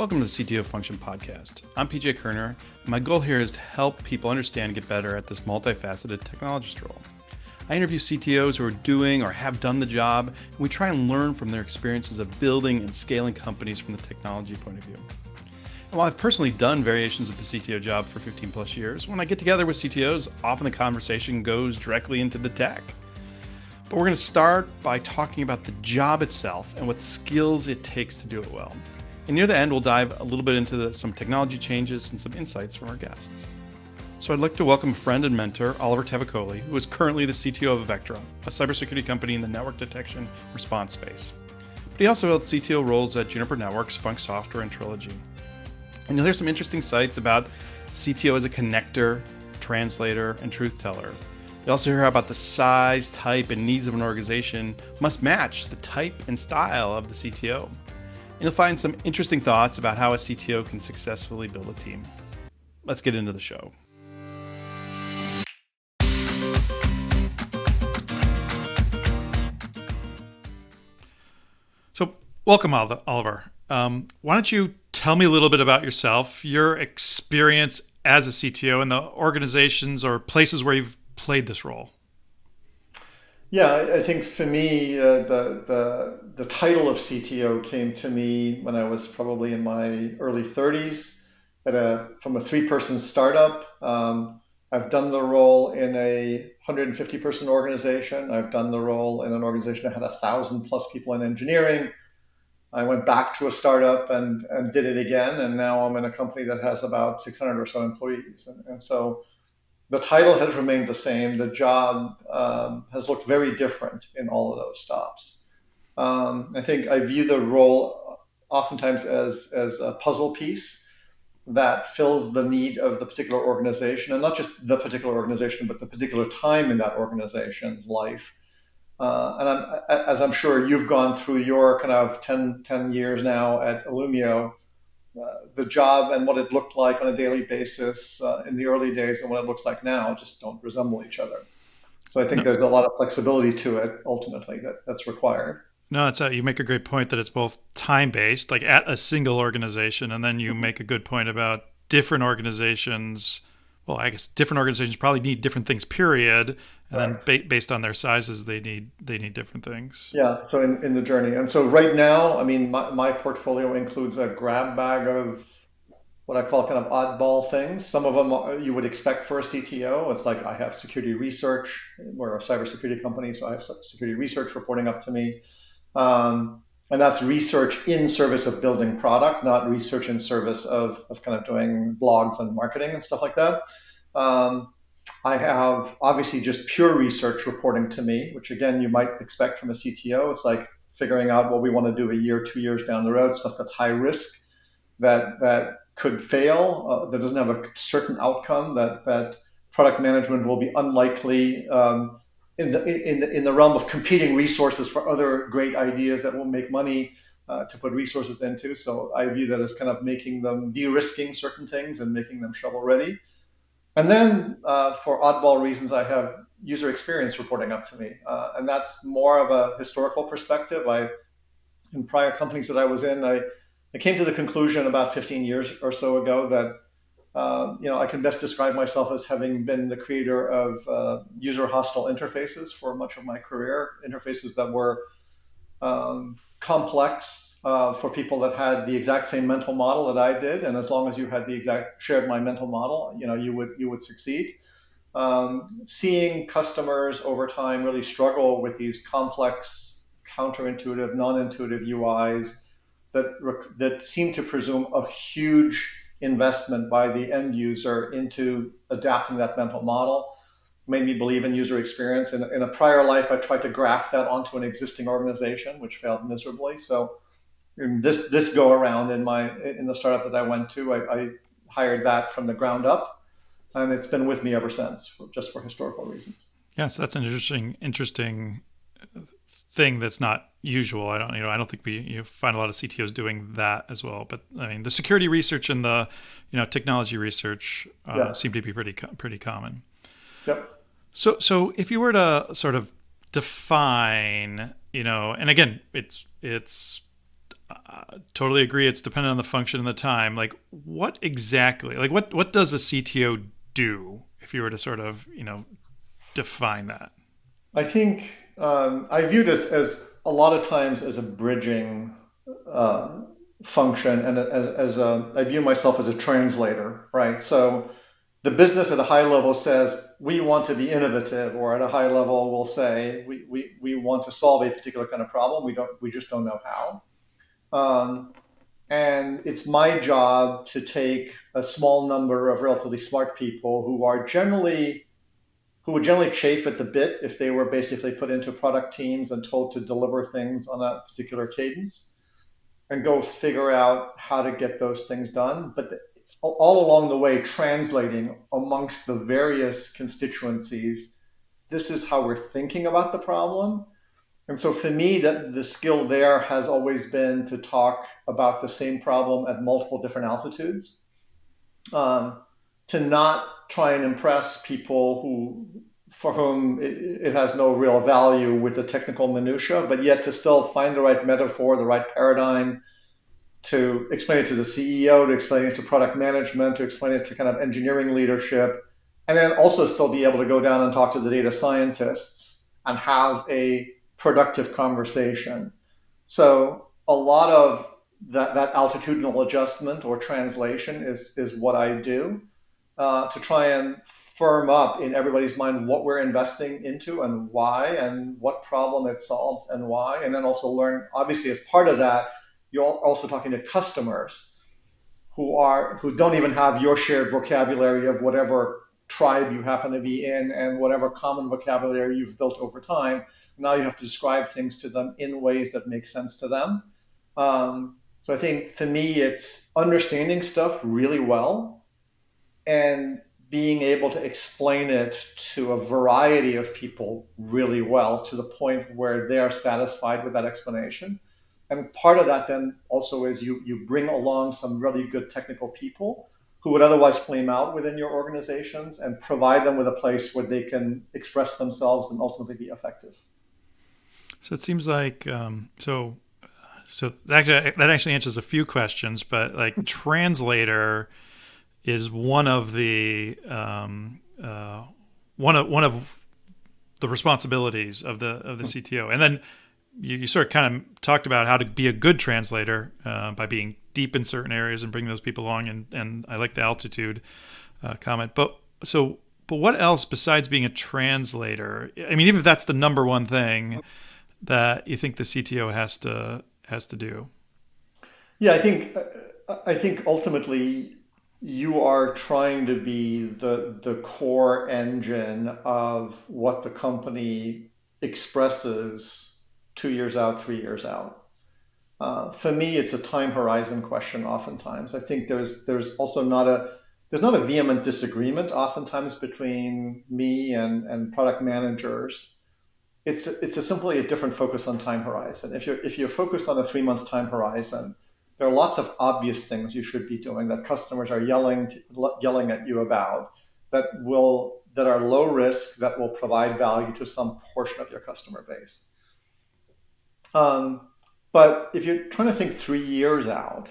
Welcome to the CTO Function Podcast. I'm PJ Kerner, and my goal here is to help people understand and get better at this multifaceted technologist role. I interview CTOs who are doing or have done the job, and we try and learn from their experiences of building and scaling companies from the technology point of view. And while I've personally done variations of the CTO job for 15 plus years, when I get together with CTOs, often the conversation goes directly into the tech. But we're going to start by talking about the job itself and what skills it takes to do it well. And near the end, we'll dive a little bit into some technology changes and some insights from our guests. So I'd like to welcome friend and mentor, Oliver Tavakoli, who is currently the CTO of Vectra, a cybersecurity company in the network detection response space. But he also held CTO roles at Juniper Networks, Funk Software, and Trilogy. And you'll hear some interesting insights about CTO as a connector, translator, and truth teller. You'll also hear about the size, type, and needs of an organization must match the type and style of the CTO. And you'll find some interesting thoughts about how a CTO can successfully build a team. Let's get into the show. So, welcome, Oliver. Why don't you tell me a little bit about yourself, your experience as a CTO, and the organizations or places where you've played this role? Yeah, I think for me, the title of CTO came to me when I was probably in my early 30s from a three-person startup. I've done the role in a 150-person organization. I've done the role in an organization that had 1,000 plus people in engineering. I went back to a startup and did it again, and now I'm in a company that has about 600 or so employees. And so the title has remained the same. The job has looked very different in all of those stops. I think I view the role oftentimes as a puzzle piece that fills the need of the particular organization, and not just the particular organization, but the particular time in that organization's life. As I'm sure you've gone through your kind of 10 years now at Illumio, the job and what it looked like on a daily basis in the early days and what it looks like now just don't resemble each other. So I think No, there's a lot of flexibility to it ultimately that's required. no, you make a great point that it's both time-based, like at a single organization, and then you make a good point about different organizations. Well, I guess different organizations probably need different things, period. And Right. then based on their sizes, they need different things. Yeah, so in the journey. And so right now, I mean, my portfolio includes a grab bag of what I call kind of oddball things. Some of them you would expect for a CTO. It's like I have security research. We're a cybersecurity company, so I have security research reporting up to me. And that's research in service of building product, not research in service of kind of doing blogs and marketing and stuff like that. Um, I have obviously just pure research reporting to me, which again, you might expect from a CTO. It's like figuring out what we want to do a year, 2 years down the road, stuff that's high risk, that could fail, that doesn't have a certain outcome, that product management will be unlikely in the realm of competing resources for other great ideas that will make money to put resources into. So I view that as kind of making them de-risking certain things and making them shovel ready. And then for oddball reasons, I have user experience reporting up to me, and that's more of a historical perspective. In prior companies that I was in, I came to the conclusion about 15 years or so ago that I can best describe myself as having been the creator of user hostile interfaces for much of my career, interfaces that were complex for people that had the exact same mental model that I did, and as long as you had shared my mental model, you would succeed. Seeing customers over time really struggle with these complex, counterintuitive, non-intuitive UIs that seem to presume a huge investment by the end user into adapting that mental model made me believe in user experience. In a prior life, I tried to graft that onto an existing organization, which failed miserably. So in this go around in the startup that I went to, I hired that from the ground up, and it's been with me ever since, just for historical reasons. Yeah, so that's an interesting thing that's not usual. I don't think you find a lot of CTOs doing that as well. But I mean, the security research and the technology research Yeah. seem to be pretty common. Yep. So if you were to sort of define, and again, it's Totally agree. It's dependent on the function and the time. Like, what exactly? Like, what does a CTO do? If you were to sort of, define that. I think I view this as a lot of times as a bridging uh, function, and I view myself as a translator, right? So the business at a high level says we want to be innovative, or at a high level will say we want to solve a particular kind of problem. We just don't know how. Um, and it's my job to take a small number of relatively smart people who would generally chafe at the bit if they were basically put into product teams and told to deliver things on a particular cadence, and go figure out how to get those things done. But all along the way, translating amongst the various constituencies, this is how we're thinking about the problem. And so for me, that the skill there has always been to talk about the same problem at multiple different altitudes, um, to not try and impress people for whom it has no real value with the technical minutia, but yet to still find the right metaphor, the right paradigm, to explain it to the CEO, to explain it to product management, to explain it to kind of engineering leadership, and then also still be able to go down and talk to the data scientists and have a productive conversation. So a lot of that altitudinal adjustment or translation is what I do, to try and firm up in everybody's mind what we're investing into and why, and what problem it solves and why. And then also learn, obviously, as part of that, you're also talking to customers who don't even have your shared vocabulary of whatever tribe you happen to be in and whatever common vocabulary you've built over time. Now you have to describe things to them in ways that make sense to them. So I think for me, it's understanding stuff really well and being able to explain it to a variety of people really well, to the point where they are satisfied with that explanation. And part of that then also is you bring along some really good technical people who would otherwise flame out within your organizations, and provide them with a place where they can express themselves and ultimately be effective. So it seems like that actually answers a few questions, but like translator is one of the one of the responsibilities of the CTO, and then you sort of kind of talked about how to be a good translator by being deep in certain areas and bring those people along, and I like the altitude comment, but what else besides being a translator? I mean, even if that's the number one thing that you think the CTO has to do. Yeah, I think ultimately you are trying to be the core engine of what the company expresses 2 years out, 3 years out. For me, it's a time horizon question. Oftentimes, I think there's also not a vehement disagreement oftentimes between me and product managers. It's simply a different focus on time horizon. If you're focused on a 3 month time horizon, there are lots of obvious things you should be doing that customers are yelling at you about, that are low risk, that will provide value to some portion of your customer base. Um, but if you're trying to think 3 years out,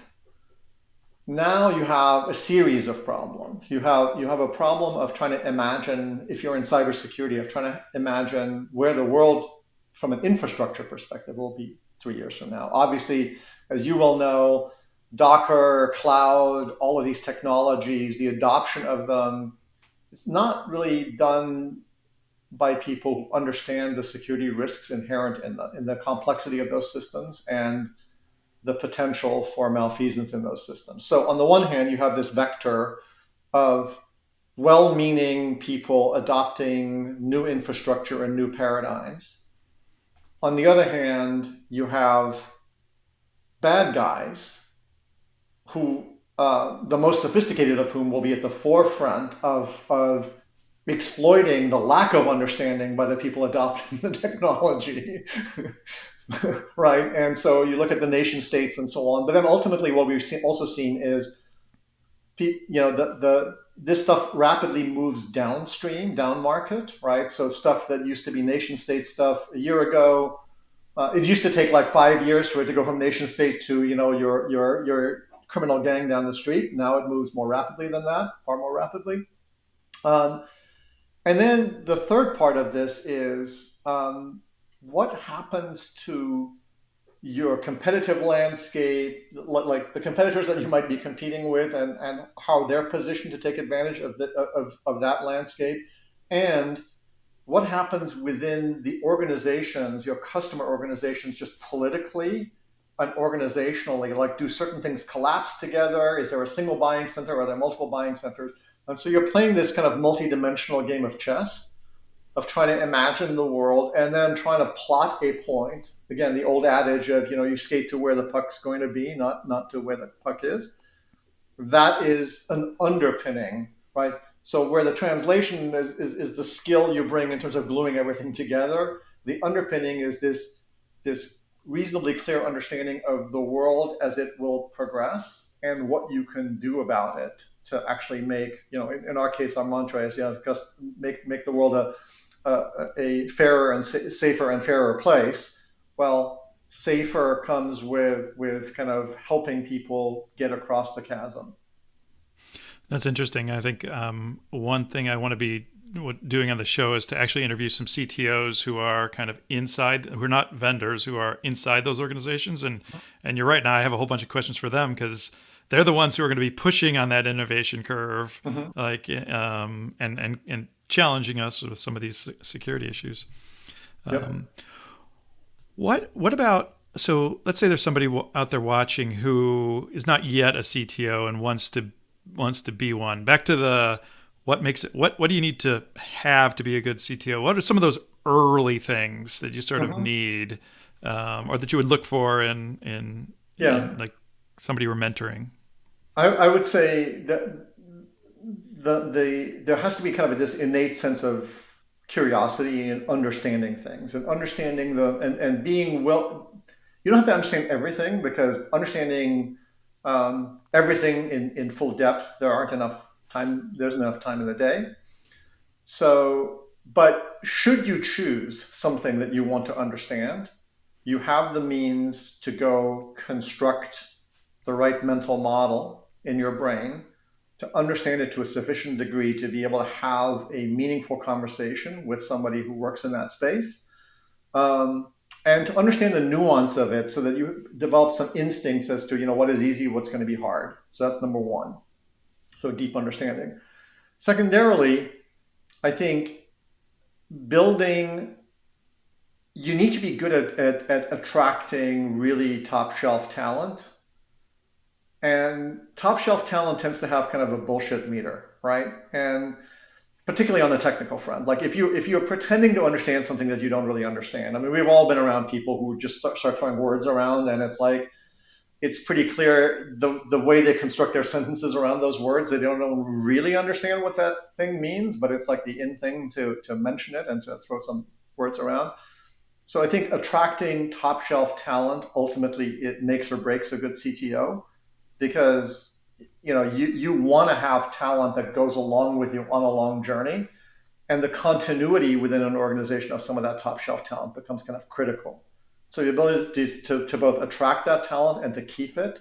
now you have a series of problems. You have a problem of trying to imagine, if you're in cybersecurity, of trying to imagine where the world from an infrastructure perspective will be 3 years from now. Obviously, as you well know, Docker, cloud, all of these technologies, the adoption of them, it's not really done by people who understand the security risks inherent in the complexity of those systems and the potential for malfeasance in those systems. So on the one hand, you have this vector of well-meaning people adopting new infrastructure and new paradigms. On the other hand, you have bad guys who, the most sophisticated of whom will be at the forefront of exploiting the lack of understanding by the people adopting the technology. Right? And so you look at the nation states and so on. But then ultimately, what we've also seen is, this stuff rapidly moves downstream, down market, right? So stuff that used to be nation state stuff a year ago It used to take like 5 years for it to go from nation state to your criminal gang down the street. Now it moves more rapidly than that, far more rapidly. Um, and then the third part of this is what happens to your competitive landscape, like the competitors that you might be competing with, and how they're positioned to take advantage of that landscape, and what happens within the organizations, your customer organizations, just politically and organizationally. Like, do certain things collapse together? Is there a single buying center? Are there multiple buying centers? And so you're playing this kind of multi-dimensional game of chess of trying to imagine the world and then trying to plot a point. Again, the old adage of, you skate to where the puck's going to be, not to where the puck is. That is an underpinning, right? So where the translation is the skill you bring in terms of gluing everything together, the underpinning is this reasonably clear understanding of the world as it will progress and what you can do about it to actually make, in our case, our mantra is, just make the world a fairer and safer and fairer place. Well, safer comes with kind of helping people get across the chasm. That's interesting. I think one thing I want to be doing on the show is to actually interview some CTOs who are kind of inside, who are not vendors, who are inside those organizations. And you're right. Now I have a whole bunch of questions for them because they're the ones who are going to be pushing on that innovation curve, Mm-hmm. like and challenging us with some of these security issues. Yep. Um, what about, so let's say there's somebody out there watching who is not yet a CTO and wants to be one. Back to the what makes it, what do you need to have to be a good CTO? What are some of those early things that you sort of Mm-hmm. need, or that you would look for in Yeah. like somebody you're mentoring? I would say that there has to be kind of this innate sense of curiosity and understanding things and understanding and being well. You don't have to understand everything because understanding everything in full depth, there's enough time in the day. So, but should you choose something that you want to understand, you have the means to go construct the right mental model in your brain to understand it to a sufficient degree to be able to have a meaningful conversation with somebody who works in that space. Um, and to understand the nuance of it so that you develop some instincts as to, what is easy, what's going to be hard. So that's number one. So deep understanding. Secondarily, I think building, you need to be good at attracting really top shelf talent. And top shelf talent tends to have kind of a bullshit meter, right? And particularly on the technical front. Like if you're pretending to understand something that you don't really understand. I mean, we've all been around people who just start throwing words around, and it's like it's pretty clear the way they construct their sentences around those words, they don't really understand what that thing means, but it's like the in thing to mention it and to throw some words around. So I think attracting top shelf talent ultimately it makes or breaks a good CTO because you want to have talent that goes along with you on a long journey, and the continuity within an organization of some of that top shelf talent becomes kind of critical. So the ability to both attract that talent and to keep it,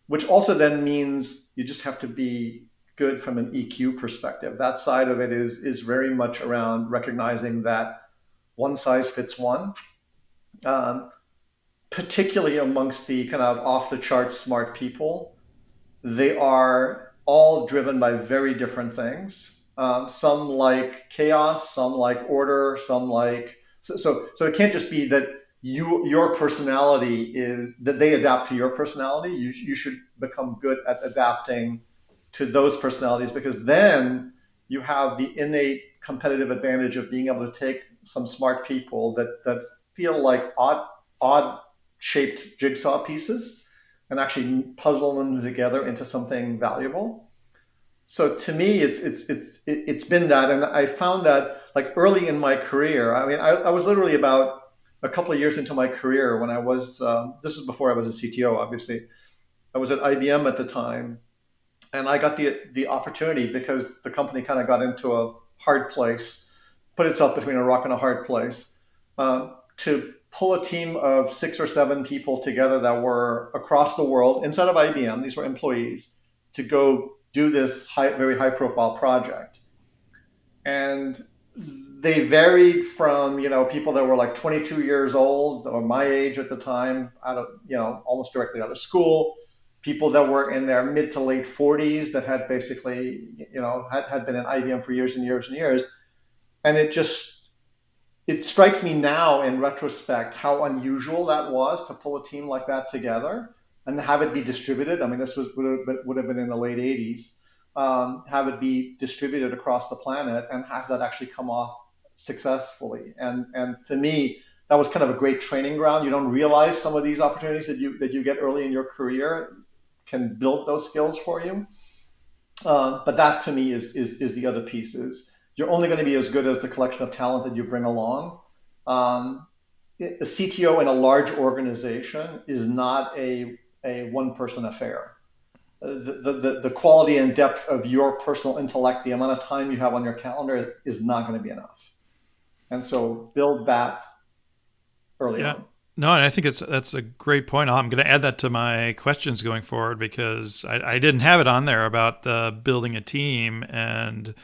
which also then means you just have to be good from an EQ perspective. That side of it is very much around recognizing that one size fits one, um, particularly amongst the kind of off the charts smart people. They are all driven by very different things. Some like chaos, some like order, some like so it can't just be that your personality is that they adapt to your personality. You should become good at adapting to those personalities because then you have the innate competitive advantage of being able to take some smart people that feel like odd shaped jigsaw pieces and actually puzzle them together into something valuable. So to me, it's been that, and I found that like early in my career. I mean, I was literally about a couple of years into my career when I was. This was before I was a CTO, obviously. I was at IBM at the time, and I got the opportunity because the company kind of got into a hard place, put itself between a rock and a hard place, to pull a team of 6 or 7 people together that were across the world inside of IBM. These were employees to go do this very high profile project. And they varied from, people that were like 22 years old or my age at the time, out of, almost directly out of school, people that were in their mid to late 40s that had basically, had been in IBM for years and years and years. And it strikes me now in retrospect how unusual that was to pull a team like that together and have it be distributed. I mean, this would have been in the late 80s. Have it be distributed across the planet and have that actually come off successfully. And to me, that was kind of a great training ground. You don't realize some of these opportunities that you get early in your career can build those skills for you. But that to me is the other piece. Is you're only going to be as good as the collection of talent that you bring along. A CTO in a large organization is not a one-person affair. The quality and depth of your personal intellect, the amount of time you have on your calendar is not going to be enough. And so build that early on. No, and I think that's a great point. I'm going to add that to my questions going forward because I didn't have it on there about the building a team and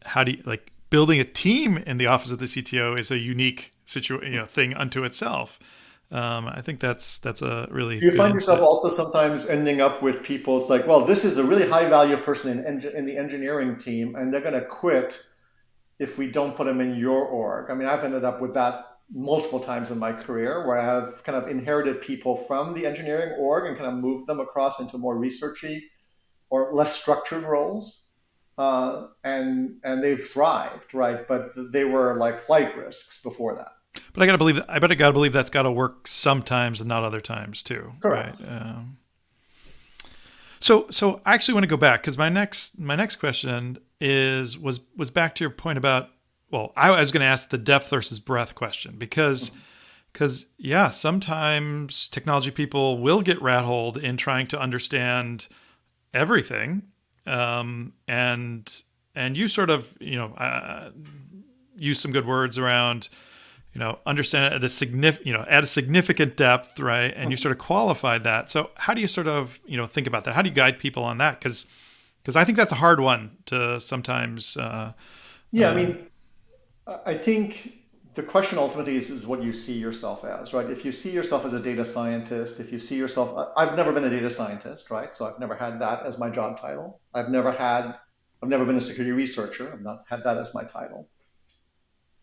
how do you like building a team in the office of the CTO is a unique thing unto itself. I think that's a really you good find insight. yourself also sometimes ending up with people. It's like, well, this is a really high value person in the engineering team, and they're going to quit if we don't put them in your org. I mean, I've ended up with that multiple times in my career where I have kind of inherited people from the engineering org and kind of moved them across into more researchy or less structured roles. And they've thrived, right? But they were like flight risks before that. But I bet I gotta believe that's gotta work sometimes and not other times too. Correct. Right. So I actually want to go back because my next question was back to your point about, well, I was going to ask the depth versus breadth question because yeah, sometimes technology people will get rat-holed in trying to understand everything, and you sort of use some good words around understand it at a significant depth, right? And you sort of qualified that. So how do you sort of think about that? How do you guide people on that? Because I think that's a hard one to sometimes. Yeah, I mean, I think the question ultimately is what you see yourself as, right? If you see yourself as a data scientist, if you see yourself, I've never been a data scientist, right? So I've never had that as my job title. I've never been a security researcher. I've not had that as my title.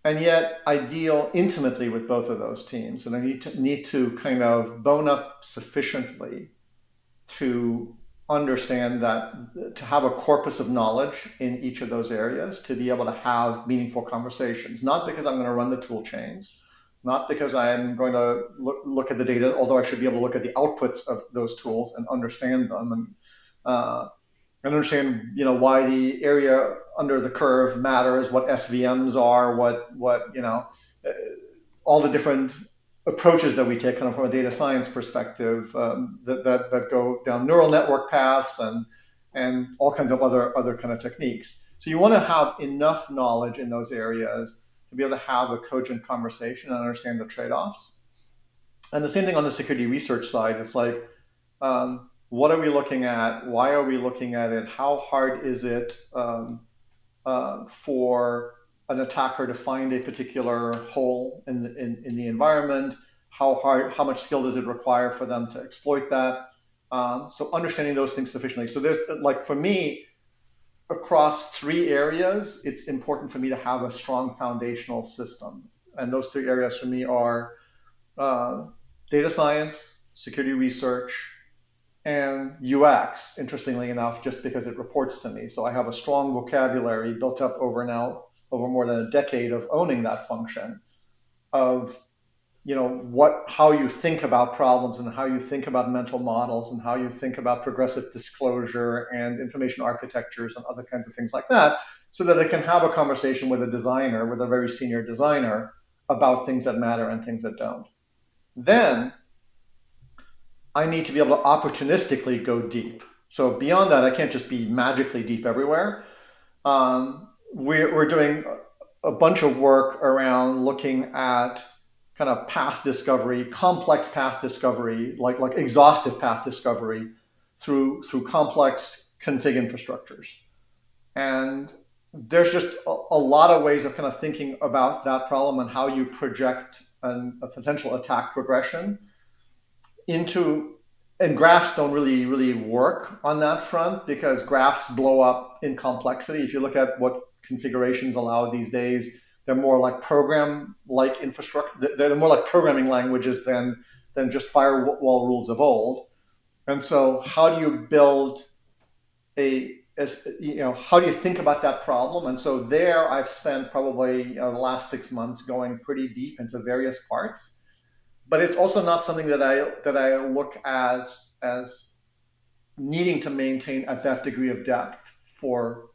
And yet I deal intimately with both of those teams, and I need to kind of bone up sufficiently to understand that, to have a corpus of knowledge in each of those areas, to be able to have meaningful conversations, not because I'm going to run the tool chains, not because I'm going to look at the data, although I should be able to look at the outputs of those tools and understand them and understand, why the area under the curve matters, what SVMs are, what all the different approaches that we take kind of from a data science perspective that go down neural network paths and all kinds of other kind of techniques. So you want to have enough knowledge in those areas to be able to have a cogent conversation and understand the trade-offs. And the same thing on the security research side. It's like, what are we looking at? Why are we looking at it? How hard is it for an attacker to find a particular hole in the environment? How much skill does it require for them to exploit that? So understanding those things sufficiently. So there's, like, for me, across 3 areas, it's important for me to have a strong foundational system. And those 3 areas for me are data science, security research, and UX, interestingly enough, just because it reports to me. So I have a strong vocabulary built up over more than a decade of owning that function of, how you think about problems and how you think about mental models and how you think about progressive disclosure and information architectures and other kinds of things like that, so that I can have a conversation with a very senior designer about things that matter and things that don't. Then I need to be able to opportunistically go deep. So beyond that, I can't just be magically deep everywhere. We're doing a bunch of work around looking at kind of path discovery, complex path discovery, like exhaustive path discovery through complex config infrastructures. And there's just a lot of ways of kind of thinking about that problem and how you project a potential attack progression into, and graphs don't really work on that front because graphs blow up in complexity. If you look at what configurations allow these days, they're more like program-like infrastructure. They're more like programming languages than just firewall rules of old. And so, how do you build how do you think about that problem? And so there, I've spent probably the last 6 months going pretty deep into various parts. But it's also not something that I look as needing to maintain at that degree of depth for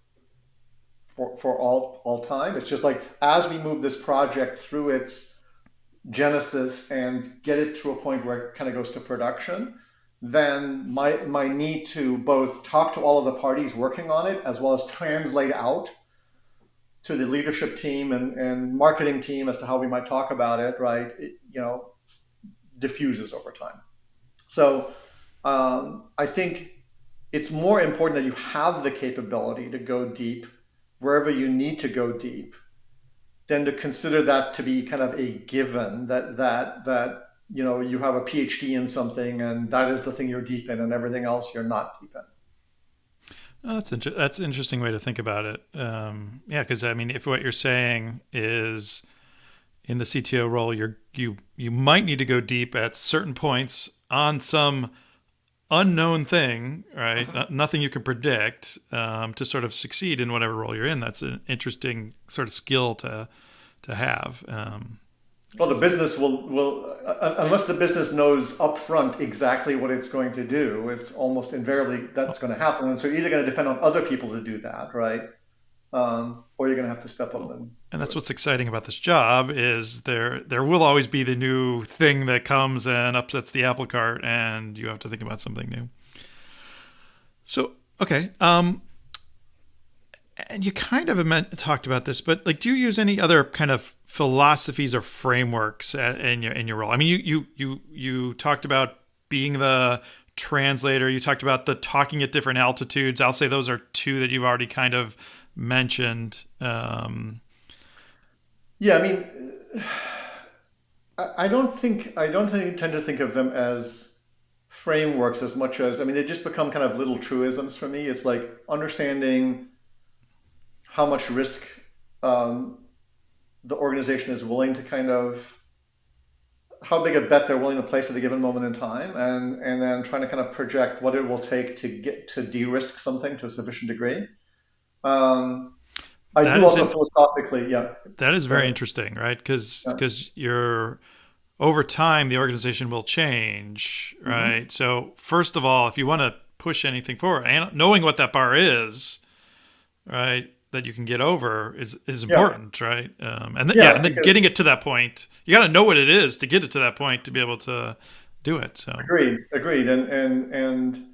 all time. It's just like as we move this project through its genesis and get it to a point where it kind of goes to production, then my need to both talk to all of the parties working on it as well as translate out to the leadership team and marketing team as to how we might talk about it, right? Diffuses over time. So I think it's more important that you have the capability to go deep wherever you need to go deep than to consider that to be kind of a given that you have a PhD in something and that is the thing you're deep in and everything else you're not deep in. Oh, that's an interesting way to think about it. Yeah, because I mean, if what you're saying is in the CTO role, you might need to go deep at certain points on some unknown thing, right? Nothing you can predict to sort of succeed in whatever role you're in. That's an interesting sort of skill to have. Well, the business will unless the business knows upfront exactly what it's going to do, it's almost invariably that's going to happen. And so you're either going to depend on other people to do that, right? Or you're going to have to step up and And that's what's exciting about this job is there will always be the new thing that comes and upsets the apple cart, and you have to think about something new. So okay, and you kind of talked about this, but like, do you use any other kind of philosophies or frameworks in your role? I mean, you talked about being the translator. You talked about the talking at different altitudes. I'll say those are two that you've already kind of mentioned. Yeah, I mean, I don't tend to think of them as frameworks as much as, I mean, they just become kind of little truisms for me. It's like understanding how much risk um, the organization is willing to kind of, how big a bet they're willing to place at a given moment in time, and then trying to kind of project what it will take to get to de-risk something to a sufficient degree. Um, I That do is also philosophically, yeah. that is Go very ahead. interesting, right? Because Yeah. you're over time the organization will change, Hmm. right? So first of all, if you want to push anything forward, and knowing what that bar is, right, that you can get over is Yeah, important, right? And then, yeah, yeah, and then because getting it to that point, you got to know what it is to get it to that point to be able to do it. So agreed, and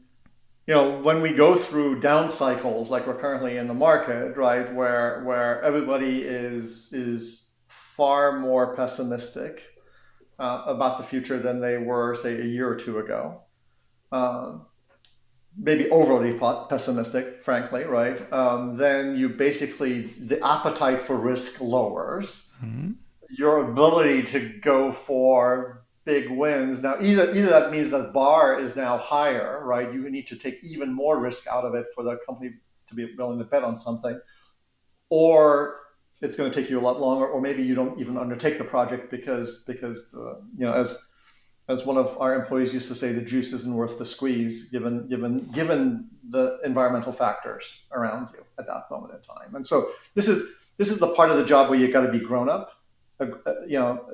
when we go through down cycles like we're currently in the market, right, where everybody is far more pessimistic about the future than they were, say, a year or two ago. Um, Maybe overly pessimistic, frankly, right? Then you basically the appetite for risk lowers. mhm. Your ability to go for big wins now either that means that bar is now higher, right? You need to take even more risk out of it for the company to be willing to bet on something, or it's going to take you a lot longer, or maybe you don't even undertake the project because as one of our employees used to say, the juice isn't worth the squeeze given the environmental factors around you at that moment in time. And so this is the part of the job where you got to be grown up. You know,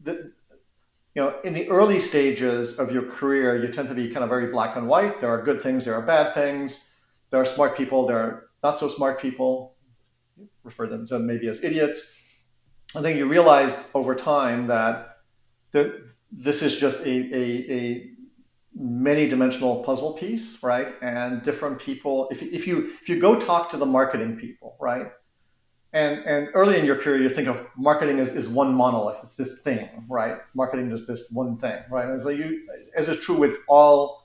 the, in the early stages of your career, you tend to be kind of very black and white. There are good things, there are bad things. There are smart people, there are not so smart people. Refer them to maybe as idiots. I think you realize over time that this is just a many-dimensional puzzle piece, right? And different people. If you go talk to the marketing people, right? And early in your career, you think of marketing as one monolith. It's this thing, right? Marketing is this one thing, right? And so as is true with all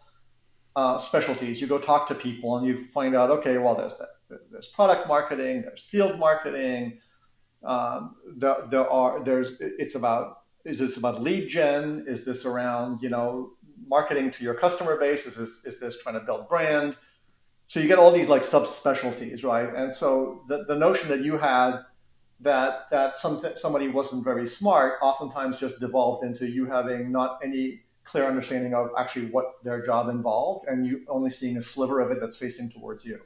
specialties, you go talk to people and you find out, okay, well, there's product marketing, there's field marketing, it's about, is this about lead gen? Is this around, marketing to your customer base? Is this trying to build brand? So you get all these like subspecialties, right? And so the notion that you had that somebody wasn't very smart oftentimes just devolved into you having not any clear understanding of actually what their job involved, and you only seeing a sliver of it that's facing towards you.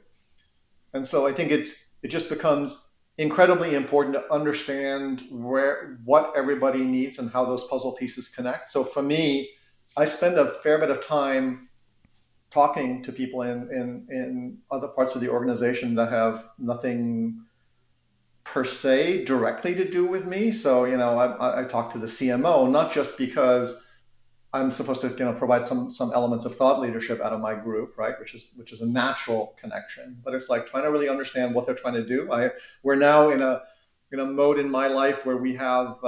And so I think it just becomes incredibly important to understand what everybody needs and how those puzzle pieces connect. So for me, I spend a fair bit of time talking to people in other parts of the organization that have nothing per se directly to do with me. So, I talk to the CMO, not just because I'm supposed to, provide some elements of thought leadership out of my group, right? Which is a natural connection, but it's like trying to really understand what they're trying to do. We're now in a mode in my life where we have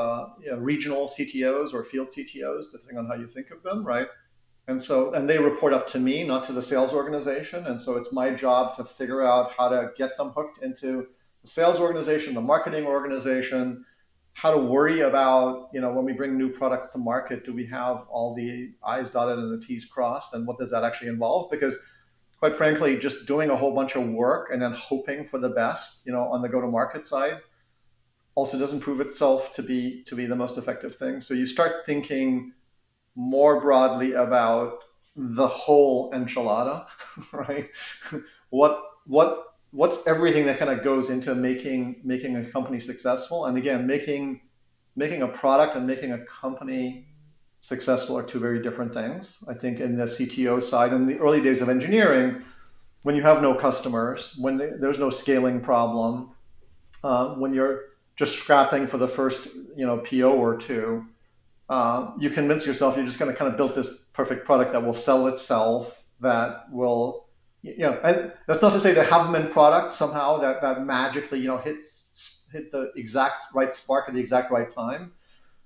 regional CTOs or field CTOs, depending on how you think of them, right? And they report up to me, not to the sales organization. And so it's my job to figure out how to get them hooked into the sales organization, the marketing organization, how to worry about, when we bring new products to market, do we have all the I's dotted and the T's crossed? And what does that actually involve? Because quite frankly, just doing a whole bunch of work and then hoping for the best, on the go-to-market side also doesn't prove itself to be the most effective thing. So you start thinking more broadly about the whole enchilada, right? What's everything that kind of goes into making a company successful? And again, making a product and making a company successful are two very different things. I think in the CTO side, in the early days of engineering, when you have no customers, when there's no scaling problem, when you're just scrapping for the first PO or two, you convince yourself you're just going to kind of build this perfect product that will sell itself, that will, and that's not to say that have them in product somehow that magically, hit the exact right spark at the exact right time.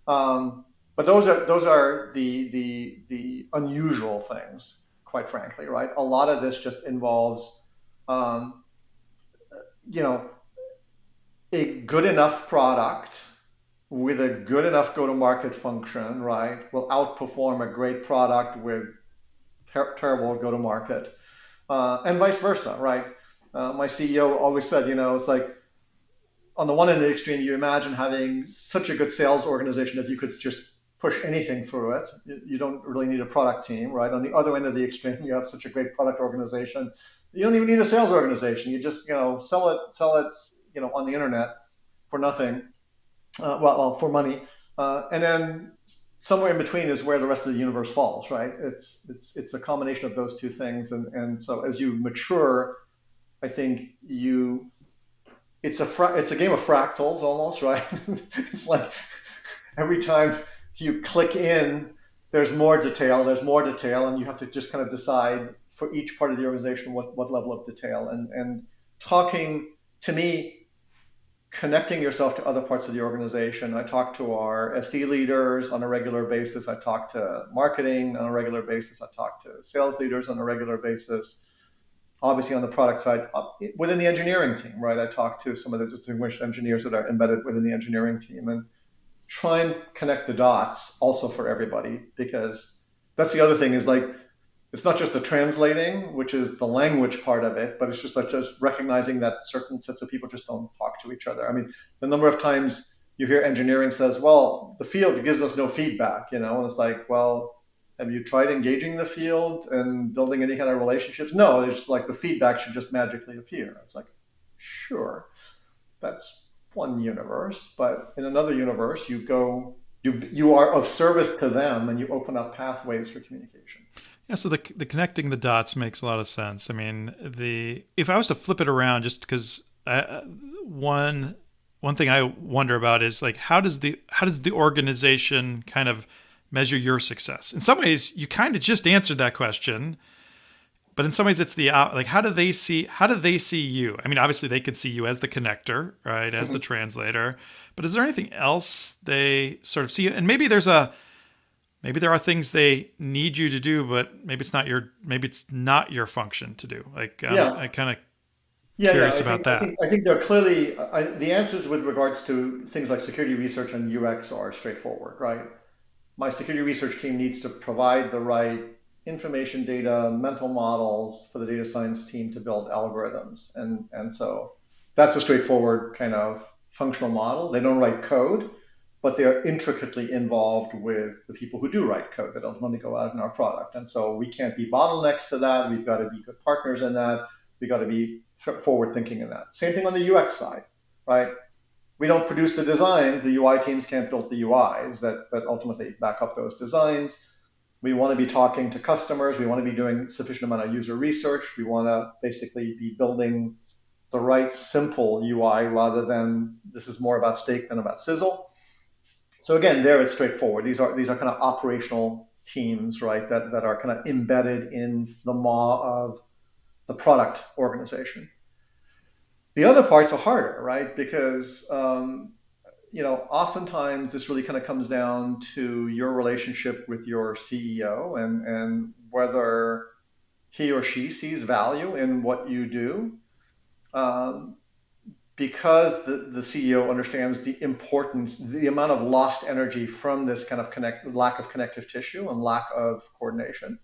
But those are the unusual things, quite frankly, right? A lot of this just involves, um, you know, a good enough product with a good enough go-to-market function, right, will outperform a great product with terrible go-to-market, and vice versa, right? My CEO always said, it's like on the one end of the extreme, you imagine having such a good sales organization that you could just push anything through it. You don't really need a product team, right? On the other end of the extreme, you have such a great product organization. You don't even need a sales organization. You just, sell it, on the internet for nothing, for money, and then somewhere in between is where the rest of the universe falls, right? It's a combination of those two things, and so as you mature, I think it's a game of fractals almost, right? It's like every time you click in, there's more detail, and you have to just kind of decide for each part of the organization what level of detail, and talking to me, connecting yourself to other parts of the organization. I talk to our SE leaders on a regular basis. I talk to marketing on a regular basis. I talk to sales leaders on a regular basis. Obviously, on the product side, within the engineering team, right? I talk to some of the distinguished engineers that are embedded within the engineering team and try and connect the dots also for everybody, because that's the other thing is like, it's not just the translating, which is the language part of it, but it's just like just recognizing that certain sets of people just don't talk to each other. I mean, the number of times you hear engineering says, well, the field gives us no feedback, and it's like, well, have you tried engaging the field and building any kind of relationships? No, it's like the feedback should just magically appear. It's like, sure, that's one universe, but in another universe, you are of service to them and you open up pathways for communication. Yeah, so the connecting the dots makes a lot of sense. I mean, the if I was to flip it around, just because one thing I wonder about is like how does the organization kind of measure your success? In some ways, you kind of just answered that question, but in some ways it's like how do they see you? I mean, obviously they could see you as the connector, right, as the Mhm. translator, but is there anything else they sort of see you? And maybe there are things they need you to do, but maybe it's not your function to do. Like I Yeah, kind of yeah. curious I about think I that. think I think they're clearly the answers with regards to things like security research and UX are straightforward, right? My security research team needs to provide the right information, data, mental models for the data science team to build algorithms. And so that's a straightforward kind of functional model. They don't write code, but they're intricately involved with the people who do write code that ultimately go out in our product. And so we can't be bottlenecks to that. We've got to be good partners in that. We've got to be forward thinking in that. Same thing on the UX side, right? We don't produce the designs. The UI teams can't build the UIs that ultimately back up those designs. We want to be talking to customers. We want to be doing sufficient amount of user research. We want to basically be building the right simple UI rather than this is more about steak than about sizzle. So again, there it's straightforward. These are kind of operational teams, right, that are kind of embedded in the maw of the product organization. The other parts are harder, right? Because oftentimes this really kind of comes down to your relationship with your CEO and whether he or she sees value in what you do. Um, because the CEO understands the importance, the amount of lost energy from this kind of lack of connective tissue and lack of coordination.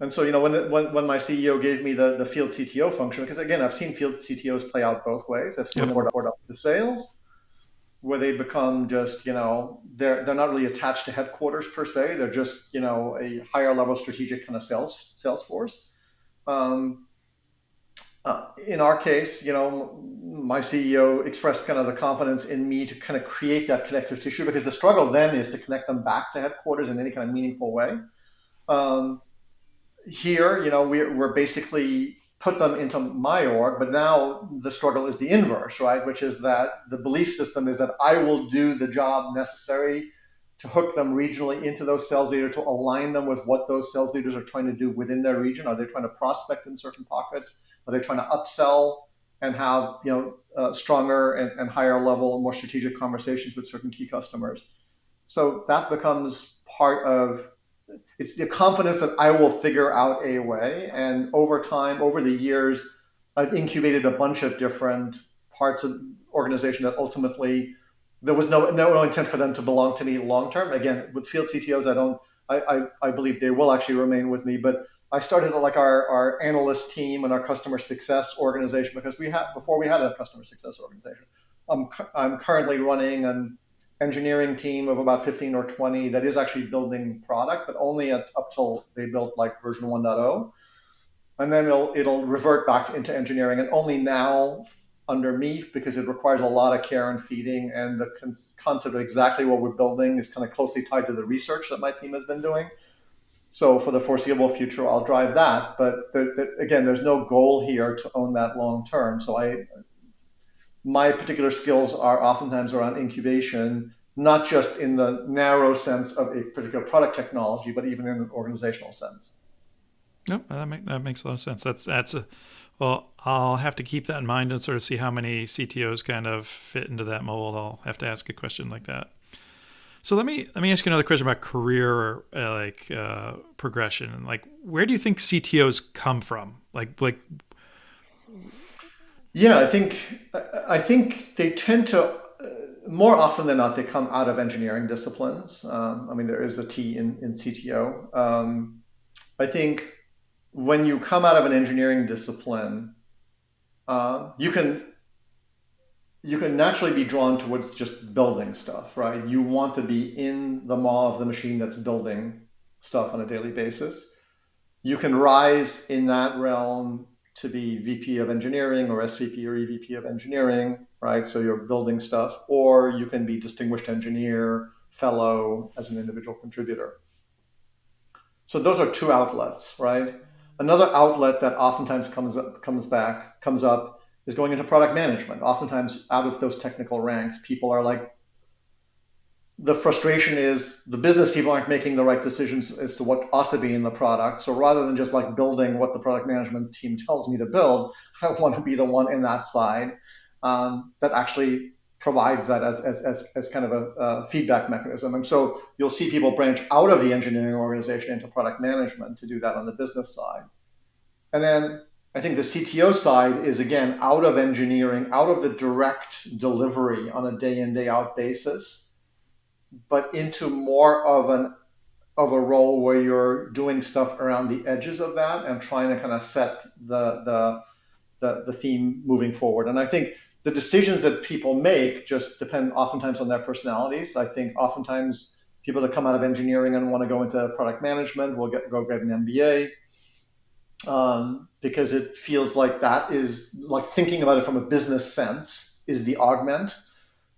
And so, when my CEO gave me the field CTO function, because again, I've seen field CTOs play out both ways. I've seen Yep. them report up to sales, where they become just, they're not really attached to headquarters per se. They're just, a higher level strategic kind of sales force. Um, in our case, my CEO expressed kind of the confidence in me to kind of create that connective tissue because the struggle then is to connect them back to headquarters in any kind of meaningful way. Um, Here, we're basically put them into my org, but now the struggle is the inverse, right? Which is that the belief system is that I will do the job necessary to hook them regionally into those sales leaders, to align them with what those sales leaders are trying to do within their region. Are they trying to prospect in certain pockets? Are they trying to upsell and have stronger and higher level, more strategic conversations with certain key customers? So that becomes part of it's the confidence that I will figure out a way. And over time, over the years, I've incubated a bunch of different parts of the organization that ultimately there was no intent for them to belong to me long term. Again, with field CTOs, I believe they will actually remain with me. But I started like our analyst team and our customer success organization because before we had a customer success organization. I'm currently running an engineering team of about 15 or 20 that is actually building product, but only up till they built like version 1.0. And then it'll revert back into engineering, and only now under me because it requires a lot of care and feeding, and the concept of exactly what we're building is kind of closely tied to the research that my team has been doing. So for the foreseeable future, I'll drive that. But again, there's no goal here to own that long term. So my particular skills are oftentimes around incubation, not just in the narrow sense of a particular product technology, but even in an organizational sense. Nope, that makes a lot of sense. Well, I'll have to keep that in mind and sort of see how many CTOs kind of fit into that mold. I'll have to ask a question like that. So let me ask you another question about career progression. Like, where do you think CTOs come from? Like Yeah, I think they tend to more often than not they come out of engineering disciplines. I mean, there is a T in CTO. I think when you come out of an engineering discipline, you can naturally be drawn towards just building stuff, right? You want to be in the maw of the machine that's building stuff on a daily basis. You can rise in that realm to be VP of engineering or SVP or EVP of engineering, right? So you're building stuff, or you can be distinguished engineer, fellow as an individual contributor. So those are two outlets, right? Another outlet that oftentimes comes up is going into product management. Oftentimes out of those technical ranks, people are like the frustration is the business people aren't making the right decisions as to what ought to be in the product. So rather than just like building what the product management team tells me to build, I want to be the one in that side that actually provides that as kind of a feedback mechanism. And so you'll see people branch out of the engineering organization into product management to do that on the business side. And then I think the CTO side is again out of engineering, out of the direct delivery on a day in, day out basis, but into more of a role where you're doing stuff around the edges of that and trying to kind of set the theme moving forward. And I think the decisions that people make just depend oftentimes on their personalities. I think oftentimes people that come out of engineering and want to go into product management will go get an MBA, because it feels like that is like thinking about it from a business sense is the augment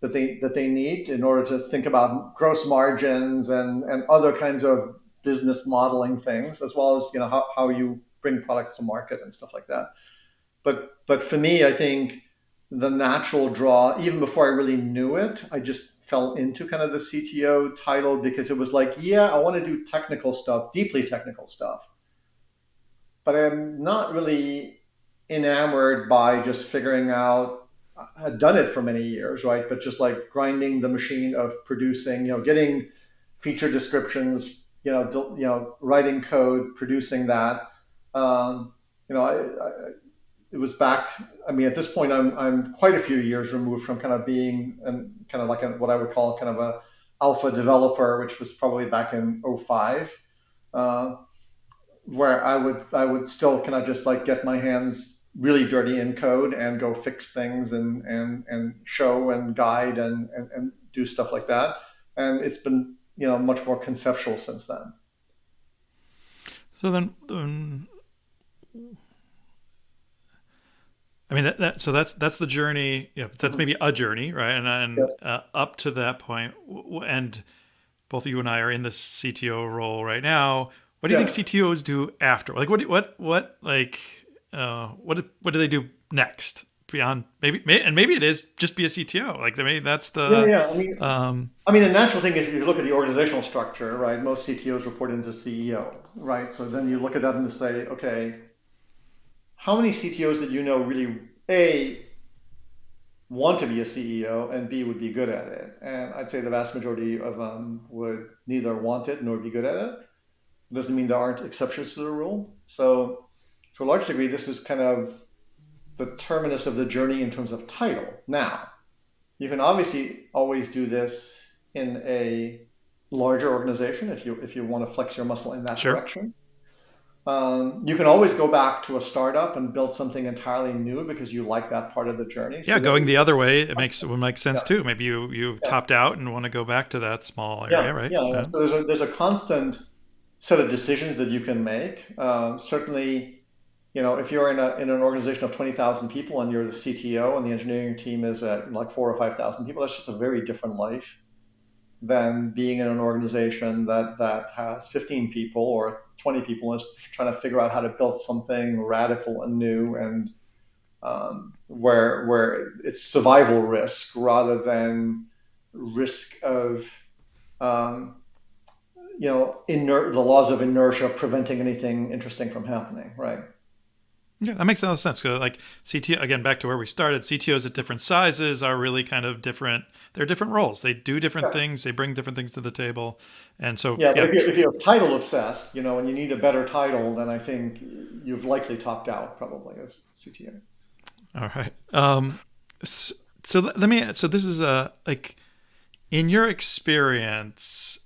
that they need in order to think about gross margins and other kinds of business modeling things, as well as how you bring products to market and stuff like that. But for me, I think the natural draw, even before I really knew it, I just fell into kind of the CTO title because it was like, yeah, I want to do technical stuff, deeply technical stuff, but I'm not really enamored by just figuring out. I had done it for many years, right? But just like grinding the machine of producing, getting feature descriptions, writing code, producing that. It was back. I mean, at this point, I'm quite a few years removed from kind of being kind of like what I would call kind of a alpha developer, which was probably back in '05. Uh, where I would still kind of just like get my hands really dirty in code and go fix things and show and guide and do stuff like that. And it's been much more conceptual since then. So then, I mean, so that's the journey. Yeah, that's Mhm. maybe a journey, right? And Yes. up to that point, and both you and I are in the CTO role right now. What do you think Yeah. CTOs do after? Like, what do they do next beyond and maybe it is just be a CTO. Like, maybe that's Yeah. the Yeah. I mean, a natural thing if you look at the organizational structure, right? Most CTOs report into CEO, right? So then you look at that and say, okay, how many CTOs that really a want to be a CEO and B would be good at it? And I'd say the vast majority of them would neither want it nor be good at it. Doesn't mean there aren't exceptions to the rule. So to a large degree, this is kind of the terminus of the journey in terms of title. Now, you can obviously always do this in a larger organization if you want to flex your muscle in that sure. direction. You can always go back to a startup and build something entirely new because you like that part of the journey. Yeah, So then going you, the other way, it would make sense yeah, too. Maybe you yeah, topped out and want to go back to that small yeah, area, right? yeah, yeah. Yeah. So there's a constant set of decisions that you can make. Certainly, if you're in an organization of 20,000 people and you're the CTO and the engineering team is at like 4 or 5,000 people, that's just a very different life than being in an organization that has 15 people or 20 people and is trying to figure out how to build something radical and new and where it's survival risk rather than risk of um, the laws of inertia preventing anything interesting from happening, right? Yeah, that makes a lot of sense. 'Cause, like, CTO, again, back to where we started, CTOs at different sizes are really kind of different. They're different roles. They do different Yeah, things. They bring different things to the table. And so, yeah. But yeah. if you're title obsessed, and you need a better title, then I think you've likely topped out probably as CTO. All right. So let me. So this is like, in your experience,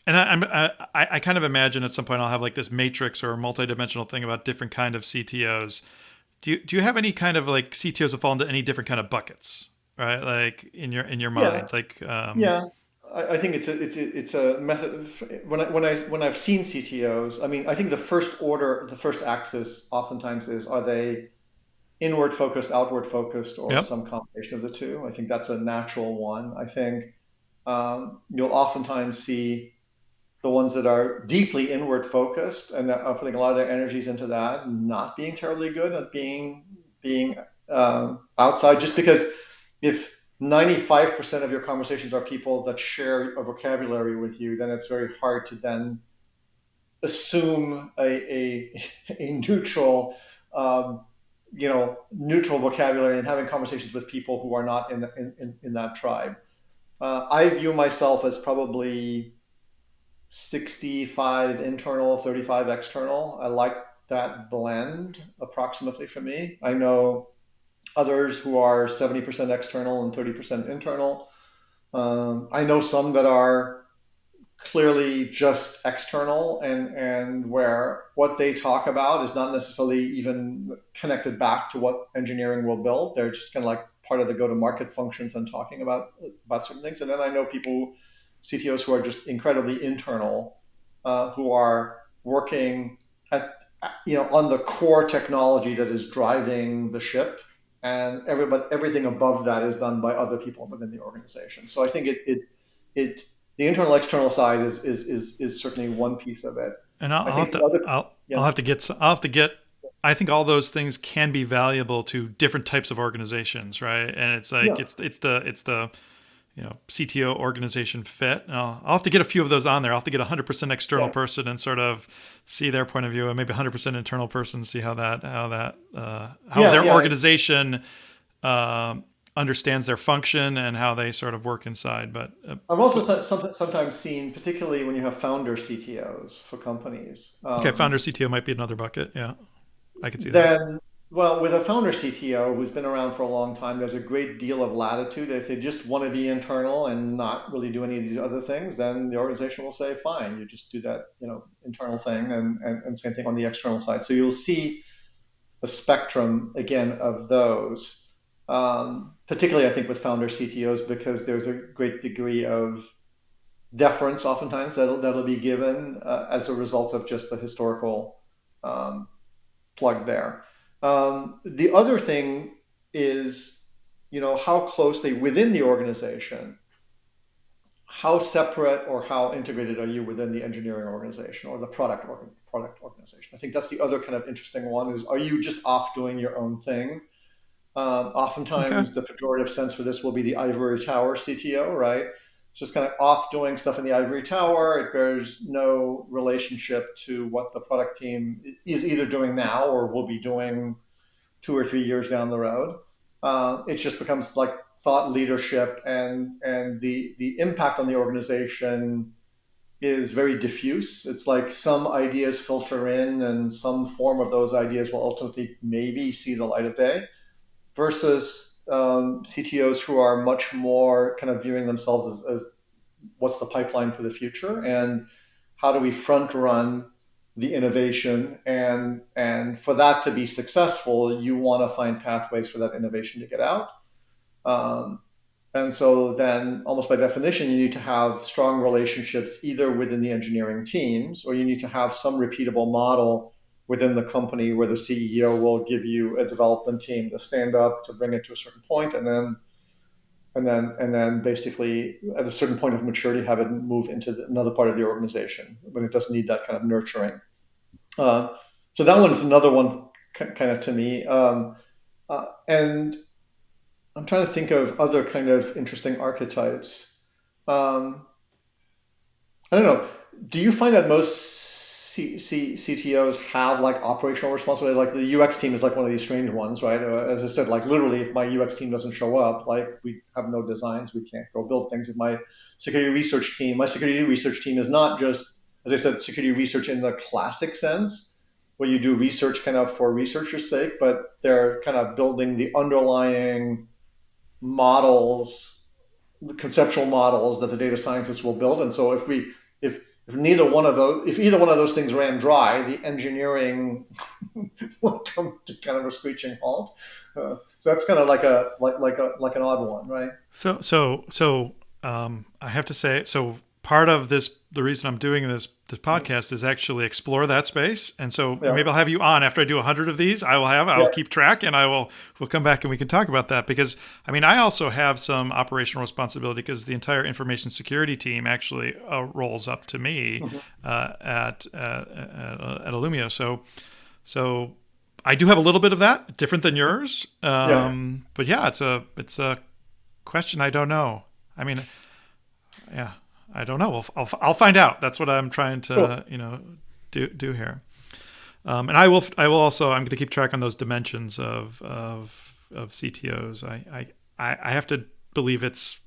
and I kind of imagine at some point I'll have like this matrix or multi-dimensional thing about different kind of CTOs. Do you have any kind of like CTOs that fall into any different kind of buckets, right? Like in your Yeah, mind, like yeah. I think it's a method. When I've seen CTOs, I mean, I think the first axis oftentimes is, are they inward focused, outward focused, or yep. some combination of the two? I think that's a natural one. I think you'll oftentimes see the ones that are deeply inward focused and that are putting a lot of their energies into that, not being terribly good at being outside. Just because if 95% of your conversations are people that share a vocabulary with you, then it's very hard to then assume a neutral, um, neutral vocabulary and having conversations with people who are not in that tribe. I view myself as probably 65 internal, 35 external. I like that blend approximately for me. I know others who are 70% external and 30% internal. I know some that are clearly just external and where what they talk about is not necessarily even connected back to what engineering will build. They're just kind of like part of the go-to-market functions and talking about certain things. And then I know people, CTOs who are just incredibly internal, who are working at on the core technology that is driving the ship, and everything above that is done by other people within the organization. So I think it the internal external side is certainly one piece of it. And I I'll have think the to, other, I'll yeah, have to get, I'll have to get, I think all those things can be valuable to different types of organizations, right? And it's like, yeah, it's the CTO organization fit. And I'll have to get a few of those on there. I'll have to get a 100% external yeah, person and sort of see their point of view, and maybe a 100% internal person, see how how yeah, their yeah. organization understands their function and how they sort of work inside. I've also But sometimes seen, particularly when you have founder CTOs for companies, okay, founder CTO might be another bucket. Yeah, I could see that. then, well, with a founder CTO who's been around for a long time, there's a great deal of latitude. If they just want to be internal and not really do any of these other things, then the organization will say, fine, you just do that, internal thing, and same thing on the external side. So you'll see a spectrum again of those, particularly I think with founder CTOs because there's a great degree of deference oftentimes that'll be given as a result of just the historical um, plug there. The other thing is, how closely within the organization, how separate or how integrated are you within the engineering organization or the product organization? I think that's the other kind of interesting one is, are you just off doing your own thing? Okay. Oftentimes, the pejorative sense for this will be the ivory tower CTO, right? It's just kind of off doing stuff in the ivory tower. It bears no relationship to what the product team is either doing now or will be doing 2 or 3 years down the road. It just becomes like thought leadership, and the impact on the organization is very diffuse. It's like some ideas filter in, and some form of those ideas will ultimately maybe see the light of day versus CTOs who are much more kind of viewing themselves as what's the pipeline for the future and how do we front run the innovation, and for that to be successful you want to find pathways for that innovation to get out, um, and so then almost by definition you need to have strong relationships either within the engineering teams or you need to have some repeatable model within the company where the CEO will give you a development team to stand up to bring it to a certain point, and then basically at a certain point of maturity have it move into another part of the organization when it doesn't need that kind of nurturing. Uh, so that one's another one kind of to me. And I'm trying to think of other kind of interesting archetypes. Um, I don't know. Do you find that most CTOs have like operational responsibility? Like the UX team is like one of these strange ones, right? As I said, like literally, if my UX team doesn't show up, like we have no designs, we can't go build things. If my security research team is not just, as I said, security research in the classic sense, where you do research kind of for researcher's sake, but they're kind of building the underlying models, the conceptual models that the data scientists will build. And so if neither one of those, if either one of those things ran dry, the engineering would come to kind of a screeching halt. So that's kind of like an odd one, right? I have to say, so part of this, the reason I'm doing this podcast is actually explore that space. And so Yeah, maybe I'll have you on after I do 100 of these. I'll yeah, keep track, and we'll come back and we can talk about that, because I mean, I also have some operational responsibility because the entire information security team actually rolls up to me mhm, at Illumio. So I do have a little bit of that, different than yours. yeah, But yeah, it's a question. I don't know. I mean, yeah, I don't know. I'll find out. That's what I'm trying Cool. to do here. And I will also, I'm going to keep track on those dimensions of CTOs. I have to believe it's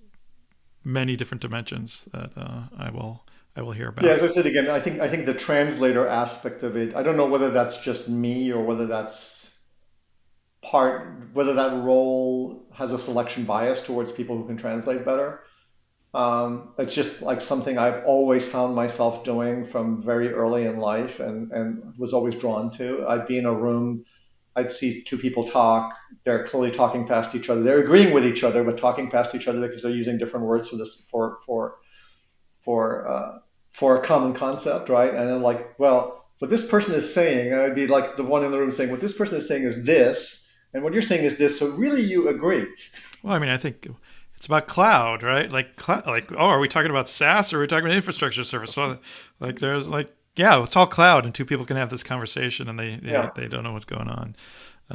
many different dimensions that I will hear Yeah, about. as I said again, I think the translator aspect of it, I don't know whether that's just me or whether that's whether that role has a selection bias towards people who can translate better. It's just like something I've always found myself doing from very early in life and was always drawn to. I'd be in a room, I'd see two people talk, they're clearly talking past each other. They're agreeing with each other, but talking past each other because they're using different words for this for for a common concept, right? And then like, well, what this person is saying, and I'd be like the one in the room saying, what this person is saying is this, and what you're saying is this. So really, you agree. Well, I mean, I think it's about cloud, right? Oh, are we talking about SaaS or are we talking about infrastructure service? Well, like there's like, yeah, it's all cloud, and two people can have this conversation, and they Yeah, they, they don't know what's going on.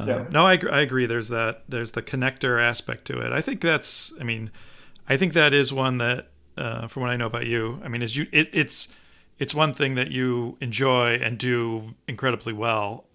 yeah. No, I agree. There's the connector aspect to it. I think that's. I mean, I think that is one that, from what I know about you, I mean, it's one thing that you enjoy and do incredibly well.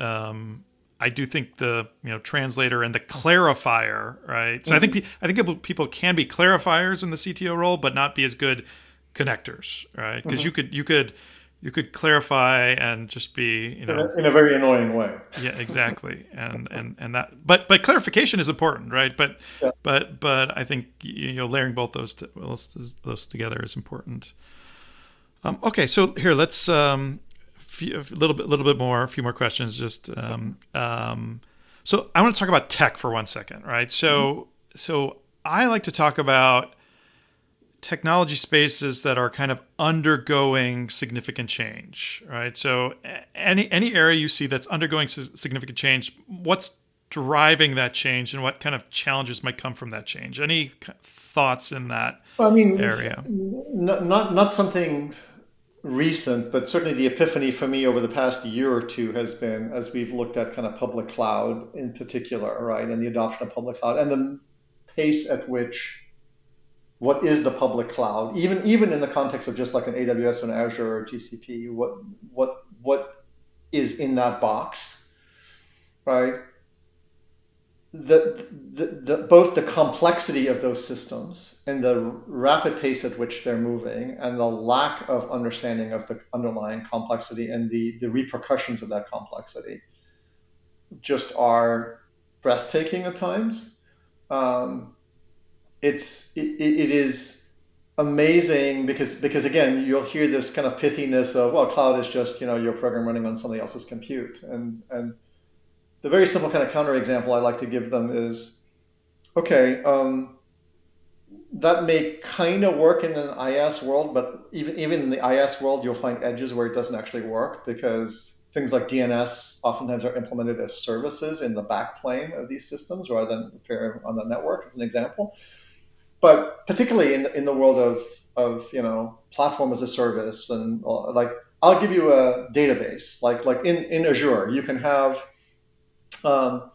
I do think the translator and the clarifier, right? So Mhm. I think people can be clarifiers in the CTO role, but not be as good connectors, right? Because Mhm. you could clarify and just be In a very annoying way. yeah, exactly, and that, but clarification is important, right? But Yeah. but but I think layering both those together is important. Okay, so here let's a little bit more, a few more questions. So I want to talk about tech for 1 second, right? Mhm. So I like to talk about technology spaces that are kind of undergoing significant change, right? So any area you see that's undergoing significant change, what's driving that change, and what kind of challenges might come from that change? Any thoughts in that Well, I mean, area? not something recent, but certainly the epiphany for me over the past year or two has been as we've looked at kind of public cloud in particular, right, and the adoption of public cloud and the pace at which what is the public cloud, even in the context of just like an AWS or an Azure or GCP, what is in that box, right? Both the complexity of those systems and the rapid pace at which they're moving and the lack of understanding of the underlying complexity and the repercussions of that complexity just are breathtaking at times. Um, it is amazing because again you'll hear this kind of pithiness of well cloud is just your program running on somebody else's compute and the very simple kind of counterexample I like to give them is okay, that may kind of work in an IaaS world, but even in the IaaS world, you'll find edges where it doesn't actually work because things like DNS oftentimes are implemented as services in the backplane of these systems rather than appearing on the network, as an example. But particularly in the world of platform as a service and like I'll give you a database like in Azure um,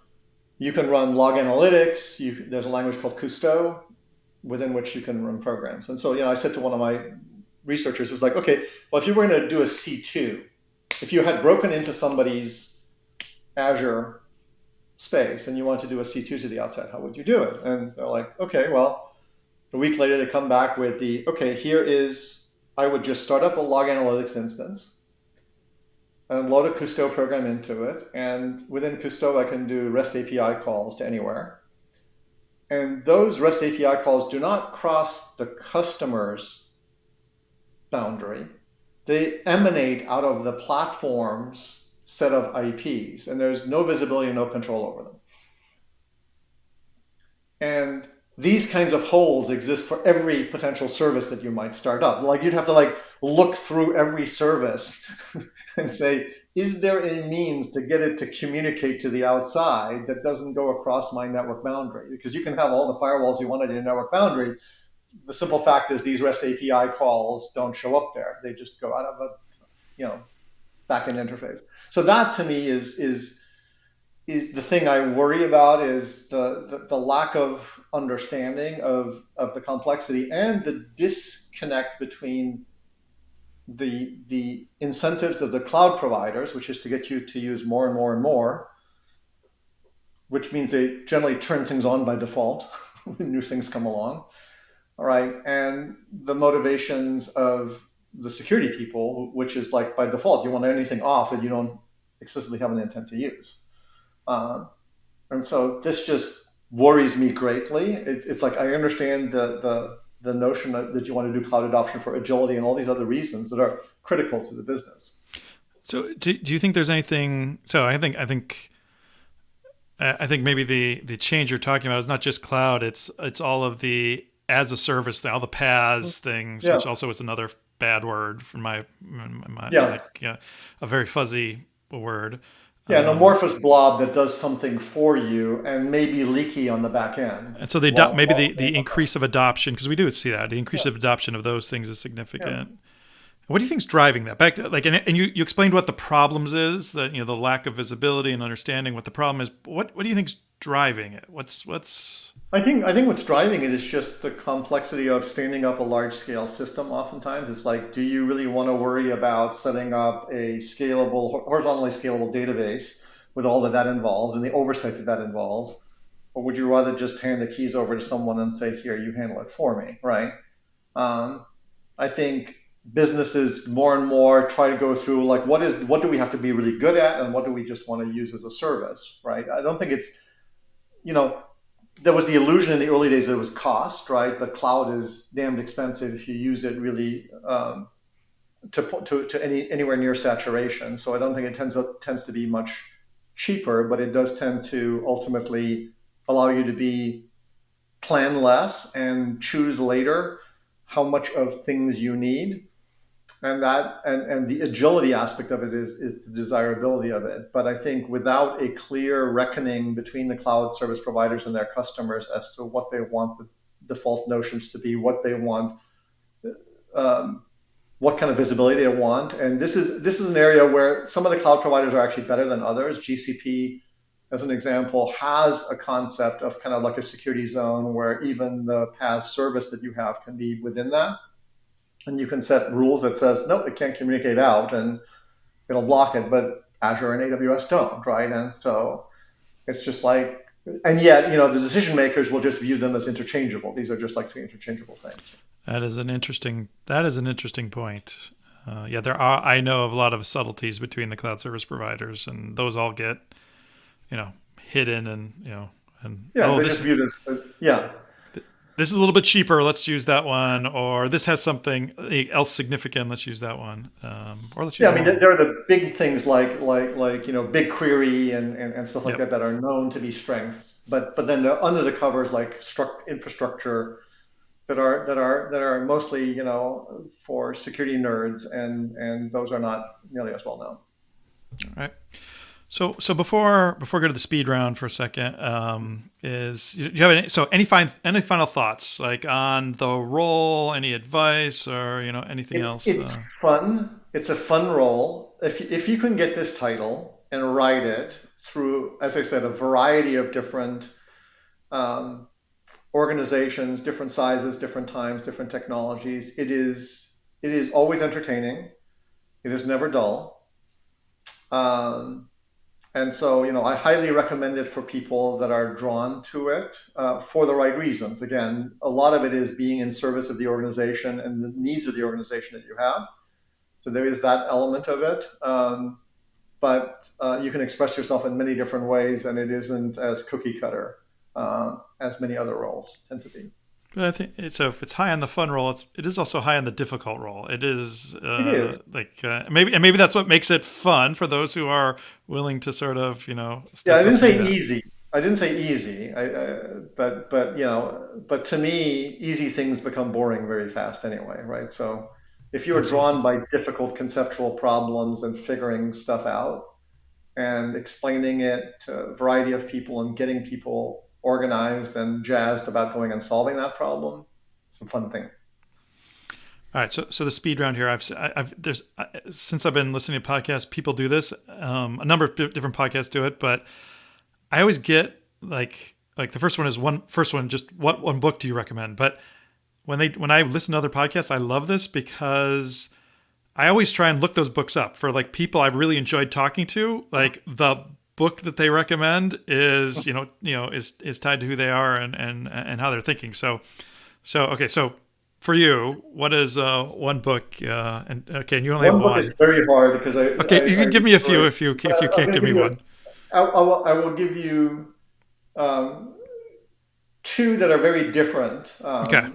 you can run log analytics. There's a language called Cousteau within which you can run programs. And so, I said to one of my researchers, "Is like, okay, well, if you were going to do a C2, if you had broken into somebody's Azure space and you wanted to do a C2 to the outside, how would you do it?" And they're like, okay, well, a week later they come back with okay, I would just start up a log analytics instance and load a Cousteau program into it. And within Cousteau, I can do REST API calls to anywhere. And those REST API calls do not cross the customer's boundary. They emanate out of the platform's set of IPs, and there's no visibility and no control over them. And these kinds of holes exist for every potential service that you might start up. Like you'd have to look through every service and say, is there a means to get it to communicate to the outside that doesn't go across my network boundary? Because you can have all the firewalls you want in your network boundary. The simple fact is these REST API calls don't show up there. They just go out of a backend interface. So that to me is is the thing I worry about is the lack of understanding of the complexity and the disconnect between the incentives of the cloud providers, which is to get you to use more and more and more, which means they generally turn things on by default when new things come along. All right, and the motivations of the security people, which is like by default, you want anything off that you don't explicitly have an intent to use. And so this just worries me greatly. It's like I understand the notion that you want to do cloud adoption for agility and all these other reasons that are critical to the business. So do you think there's anything? So I think maybe the change you're talking about is not just cloud. It's all of the as a service, all the PaaS things, which also is another bad word for my a very fuzzy word. Yeah, an amorphous blob that does something for you and may be leaky on the back end. And so the increase of adoption, because we do see that the increase of adoption of those things is significant. Yeah. What do you think is driving that? And you explained what the problems is, the lack of visibility and understanding what the problem is. What do you think is driving it? What's I think what's driving it is just the complexity of standing up a large scale system. Oftentimes it's like, do you really want to worry about setting up a scalable, horizontally scalable database with all that involves and the oversight that involves? Or would you rather just hand the keys over to someone and say, here, you handle it for me, right? I think businesses more and more try to go through like, what do we have to be really good at and what do we just want to use as a service, right? I don't think it's, there was the illusion in the early days that it was cost, right? But cloud is damned expensive if you use it really to anywhere near saturation. So I don't think it tends to be much cheaper, but it does tend to ultimately allow you to plan less and choose later how much of things you need. And the agility aspect of it is the desirability of it. But I think without a clear reckoning between the cloud service providers and their customers as to what they want the default notions to be, what they want, what kind of visibility they want. And this is an area where some of the cloud providers are actually better than others. GCP, as an example, has a concept of kind of like a security zone where even the PaaS service that you have can be within that. And you can set rules that says, no, it can't communicate out and it'll block it, but Azure and AWS don't, right? And so it's just like, and yet, the decision makers will just view them as interchangeable. These are just like three interchangeable things. That is an interesting point. I know of a lot of subtleties between the cloud service providers, and those all get, hidden and they're just viewed as, this is a little bit cheaper. Let's use that one. Or this has something else significant. Let's use that one. Or let's use. Yeah, I mean, there are the big things like BigQuery and stuff like that are known to be strengths. But then under the covers like infrastructure that are mostly for security nerds, and those are not nearly as well known. All right. So before we go to the speed round for a second, do you have any final thoughts like on the role, any advice, or anything else? It's fun. It's a fun role. If you can get this title and write it through, as I said, a variety of different organizations, different sizes, different times, different technologies, it is always entertaining. It is never dull. And so, I highly recommend it for people that are drawn to it for the right reasons. Again, a lot of it is being in service of the organization and the needs of the organization that you have. So there is that element of it. But you can express yourself in many different ways, and it isn't as cookie cutter as many other roles tend to be. But I think if it's high on the fun role, it is also high on the difficult role. It is maybe that's what makes it fun for those who are willing to sort of I didn't say easy. But to me, easy things become boring very fast anyway, right? So if you are drawn by difficult conceptual problems and figuring stuff out and explaining it to a variety of people and getting people organized and jazzed about going and solving that problem, it's a fun thing. All right, so the speed round here. Since I've been listening to podcasts, people do this. A number of different podcasts do it, but I always get like the first one just what one book do you recommend? But when I listen to other podcasts, I love this because I always try and look those books up for like people I've really enjoyed talking to. Like the book that they recommend is is tied to who they are and how they're thinking. So okay, so for you, what is one book? And okay, and you only have One book is one. very hard because Okay, you I can give me a few enjoy. if you I'm can't going to give give me you. one. I will give you um, two that are very different. Okay.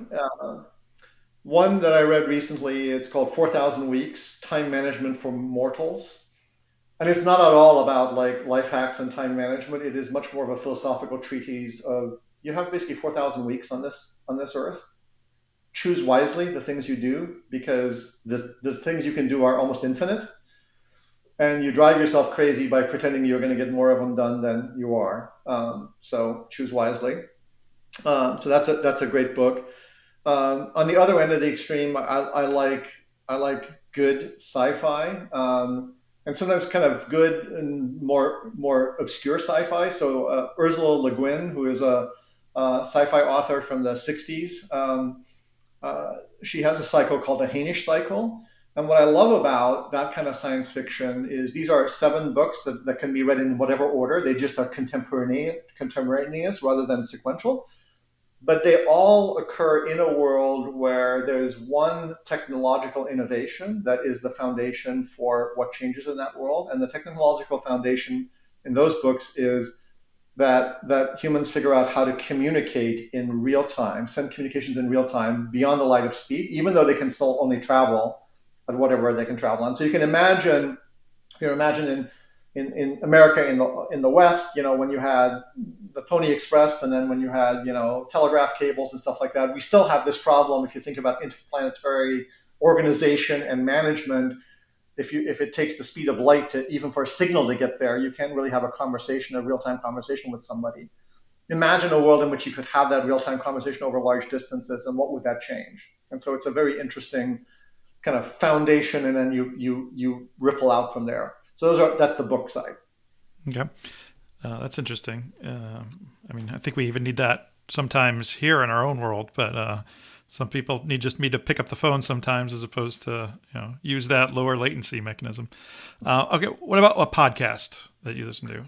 One that I read recently, it's called 4,000 Weeks: Time Management for Mortals. And it's not at all about like life hacks and time management. It is much more of a philosophical treatise of you have basically 4,000 weeks on this earth. Choose wisely the things you do because the things you can do are almost infinite. And you drive yourself crazy by pretending you're going to get more of them done than you are. So choose wisely. So that's a great book. On the other end of the extreme, I like good sci-fi, and sometimes kind of good and more obscure sci-fi. So Ursula Le Guin, who is a sci-fi author from the '60s, she has a cycle called the Hainish cycle. And what I love about that kind of science fiction is these are 7 books that can be read in whatever order. They just are contemporaneous rather than sequential, but they all occur in a world where there's one technological innovation that is the foundation for what changes in that world. And the technological foundation in those books is that humans figure out how to communicate in real time, send communications in real time beyond the light of speed, even though they can still only travel at whatever they can travel on. So you can imagine, in America in the West, when you had the Pony Express, and then when you had telegraph cables and stuff like that, we still have this problem. If you think about interplanetary organization and management, if it takes the speed of light to even for a signal to get there, you can't really have a real time conversation with somebody. Imagine a world in which you could have that real time conversation over large distances, and what would that change? And so it's a very interesting kind of foundation, and then you ripple out from there. So that's the book side. Okay. That's interesting. I mean, I think we even need that sometimes here in our own world, but some people need just me to pick up the phone sometimes as opposed to use that lower latency mechanism. Okay, what about a podcast that you listen to?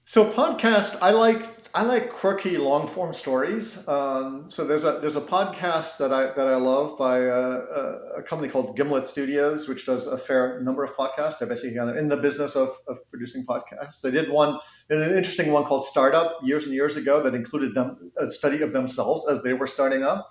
So podcast, I like quirky long form stories. So there's a podcast that I love by a company called Gimlet Studios, which does a fair number of podcasts. They're basically kind of in the business of producing podcasts. They did an interesting one called Startup years and years ago that included a study of themselves as they were starting up.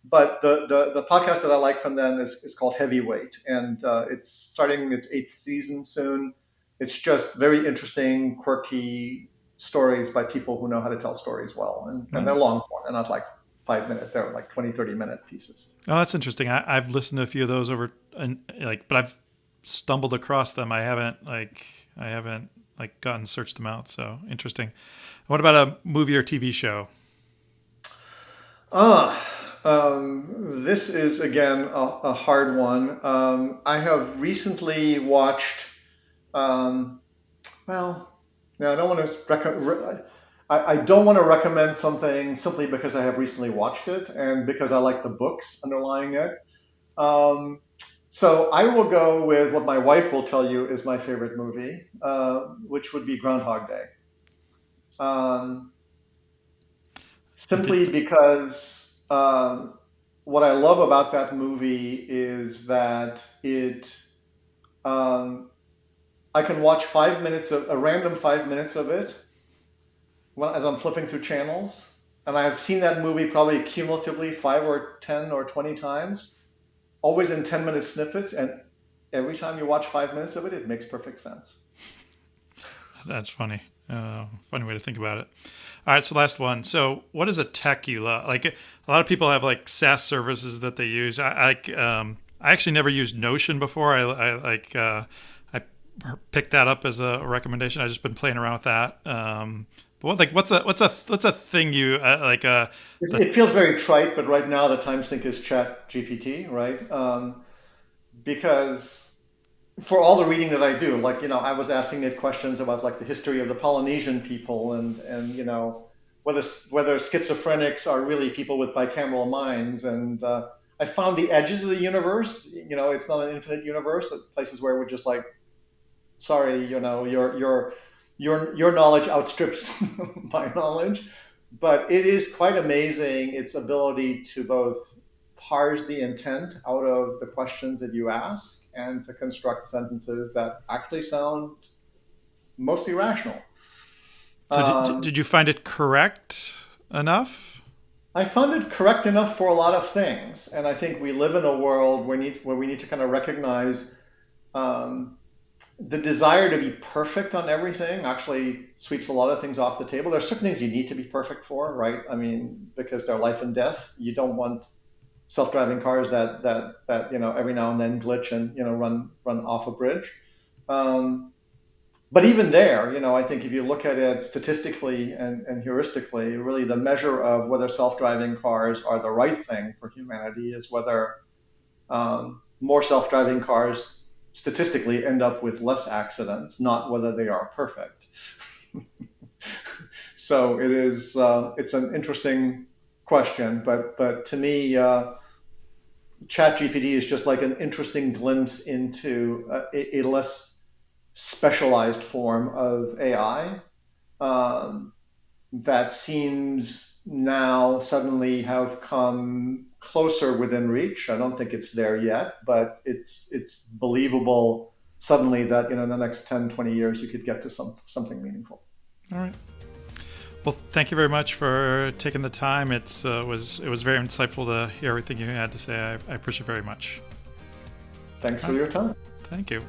But the podcast that I like from them is called Heavyweight, and it's starting its 8th season soon. It's just very interesting, quirky stories by people who know how to tell stories well. And they're long form. They're not like 5 minute, they're like 20, 30-minute pieces. Oh, that's interesting. I've listened to a few of those over, and but I've stumbled across them. I haven't gotten searched them out. So interesting. What about a movie or TV show? This is again a hard one. I have recently watched. Well, no, I don't want to. I don't want to recommend something simply because I have recently watched it and because I like the books underlying it. So I will go with what my wife will tell you is my favorite movie, which would be Groundhog Day. Um, Simply because what I love about that movie is that I can watch 5 minutes of a random 5 minutes of it as I'm flipping through channels, and I have seen that movie probably cumulatively 5 or 10 or 20 times, always in 10-minute snippets, and every time you watch 5 minutes of it, it makes perfect sense. That's funny. Funny way to think about it. All right, so last one. So, what is a tech you love? Like a lot of people have like SaaS services that they use. I actually never used Notion before. I picked that up as a recommendation. I've just been playing around with that. But what's a thing you like? It feels very trite, but right now the time sink is Chat GPT, right? Because for all the reading that I do, like, I was asking it questions about like the history of the Polynesian people and whether schizophrenics are really people with bicameral minds. And I found the edges of the universe. It's not an infinite universe. Places where we're just like, sorry, your knowledge outstrips my knowledge. But it is quite amazing its ability to both parse the intent out of the questions that you ask and to construct sentences that actually sound mostly rational. So Um, did you find it correct enough? I found it correct enough for a lot of things, and I think we live in a world where we need to kind of recognize um, the desire to be perfect on everything actually sweeps a lot of things off the table. There are certain things you need to be perfect for, right? I mean, because they're life and death. You don't want self-driving cars that every now and then glitch and run off a bridge. Um, but even there, I think if you look at it statistically and heuristically, really the measure of whether self-driving cars are the right thing for humanity is whether more self-driving cars statistically end up with less accidents, not whether they are perfect. So it's an interesting question, but to me, ChatGPT is just like an interesting glimpse into a less specialized form of AI that seems now suddenly have come closer within reach. I don't think it's there yet, but it's believable suddenly that in the next 10, 20 years you could get to something meaningful. All right. Well, thank you very much for taking the time. It was very insightful to hear everything you had to say. I appreciate it very much. Thanks for your time. Thank you.